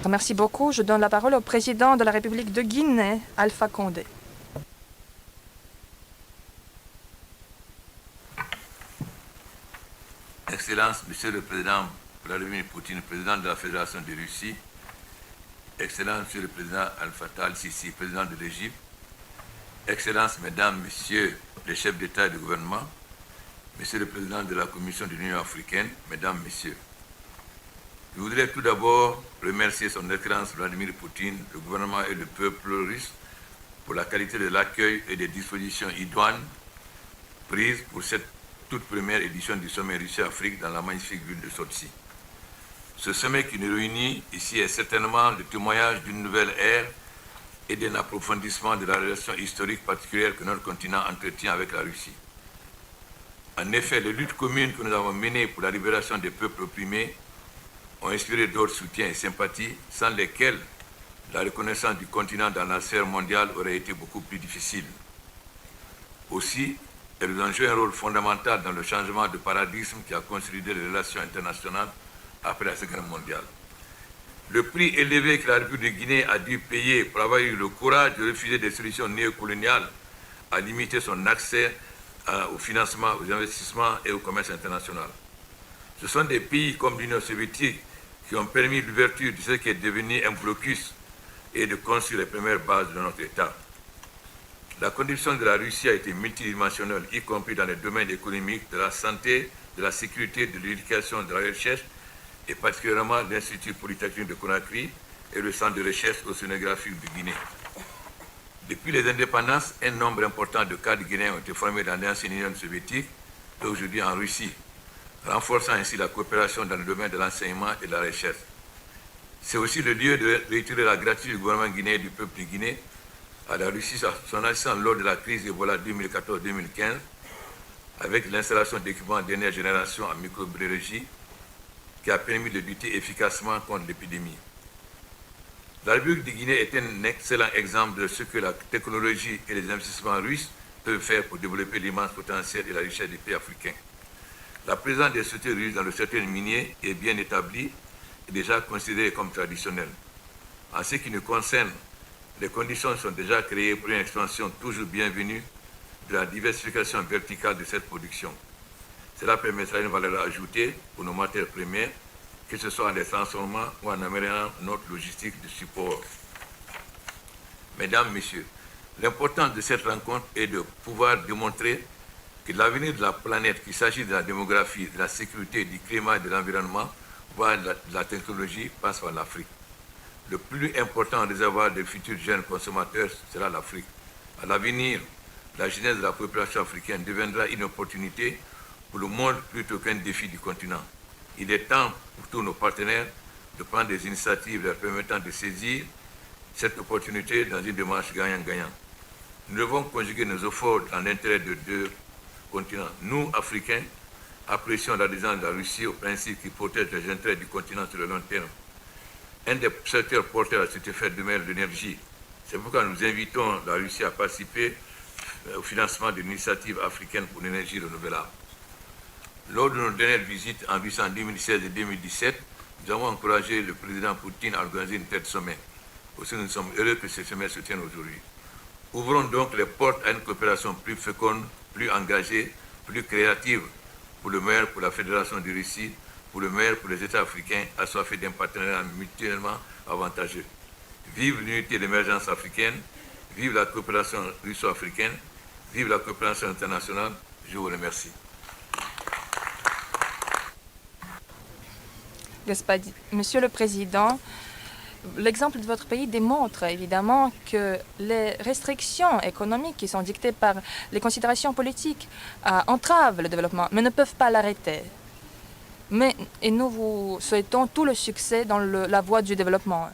Merci beaucoup. Je donne la parole au président de la République de Guinée, Alpha Condé. Excellence, Monsieur le Président Vladimir Poutine, président de la Fédération de Russie, Excellence, Monsieur le Président Al-Fattah al-Sisi, président de l'Égypte, Excellence, Mesdames, Messieurs les chefs d'État et de gouvernement, Monsieur le Président de la Commission de l'Union africaine, Mesdames, Messieurs. Je voudrais tout d'abord remercier Son Excellence Vladimir Poutine, le gouvernement et le peuple russe pour la qualité de l'accueil et des dispositions idoines prises pour cette toute première édition du sommet Russie-Afrique dans la magnifique ville de Sotchi. Ce sommet qui nous réunit ici est certainement le témoignage d'une nouvelle ère et d'un approfondissement de la relation historique particulière que notre continent entretient avec la Russie. En effet, les luttes communes que nous avons menées pour la libération des peuples opprimés ont inspiré d'autres soutiens et sympathies, sans lesquels la reconnaissance du continent dans la sphère mondiale aurait été beaucoup plus difficile. Aussi, elles ont joué un rôle fondamental dans le changement de paradigme qui a consolidé les relations internationales après la Seconde Guerre mondiale. Le prix élevé que la République de Guinée a dû payer pour avoir eu le courage de refuser des solutions néocoloniales a limité son accès au financement, aux investissements et au commerce international. Ce sont des pays comme l'Union soviétique qui ont permis l'ouverture de ce qui est devenu un blocus et de construire les premières bases de notre État. La condition de la Russie a été multidimensionnelle, y compris dans les domaines économiques, de la santé, de la sécurité, de l'éducation, de la recherche, et particulièrement l'Institut Polytechnique de Conakry et le Centre de recherche océanographique de Guinée. Depuis les indépendances, un nombre important de cadres guinéens ont été formés dans l'ancienne Union soviétique et aujourd'hui en Russie, renforçant ainsi la coopération dans le domaine de l'enseignement et de la recherche. C'est aussi le lieu de réitérer la gratitude du gouvernement guinéen et du peuple de Guinée à la Russie son assistance lors de la crise Ebola 2014-2015 avec l'installation d'équipements de dernière génération en microbiologie qui a permis de lutter efficacement contre l'épidémie. La République de Guinée est un excellent exemple de ce que la technologie et les investissements russes peuvent faire pour développer l'immense potentiel et la richesse des pays africains. La présence des sociétés russes dans le secteur minier est bien établie et déjà considérée comme traditionnelle. En ce qui nous concerne, les conditions sont déjà créées pour une expansion toujours bienvenue de la diversification verticale de cette production. Cela permettra une valeur ajoutée pour nos matières premières, que ce soit en les transformant ou en améliorant notre logistique de support. Mesdames, Messieurs, l'importance de cette rencontre est de pouvoir démontrer que l'avenir de la planète, qu'il s'agisse de la démographie, de la sécurité, du climat et de l'environnement, voire de la technologie, passe par l'Afrique. Le plus important réservoir des futurs jeunes consommateurs sera l'Afrique. À l'avenir, la jeunesse de la population africaine deviendra une opportunité pour le monde plutôt qu'un défi du continent. Il est temps pour tous nos partenaires de prendre des initiatives leur permettant de saisir cette opportunité dans une démarche gagnant-gagnant. Nous devons conjuguer nos efforts dans l'intérêt de deux continents. Nous, Africains, apprécions l'adhésion de la Russie au principe qui protège les intérêts du continent sur le long terme. Un des secteurs porteurs à cet effet demeure l'énergie. C'est pourquoi nous invitons la Russie à participer au financement de l'initiative africaine pour l'énergie renouvelable. Lors de nos dernières visites en Russie en 2016 et 2017, nous avons encouragé le président Poutine à organiser une telle sommet. Aussi, nous sommes heureux que ce sommet se tienne aujourd'hui. Ouvrons donc les portes à une coopération plus féconde, plus engagée, plus créative, pour le meilleur pour la Fédération de Russie, pour le meilleur pour les États africains, assoiffés d'un partenariat mutuellement avantageux. Vive l'unité et l'émergence africaine, vive la coopération russo-africaine, vive la coopération internationale. Je vous remercie. Monsieur le Président, l'exemple de votre pays démontre évidemment que les restrictions économiques qui sont dictées par les considérations politiques entravent le développement, mais ne peuvent pas l'arrêter. Et nous vous souhaitons tout le succès dans la voie du développement.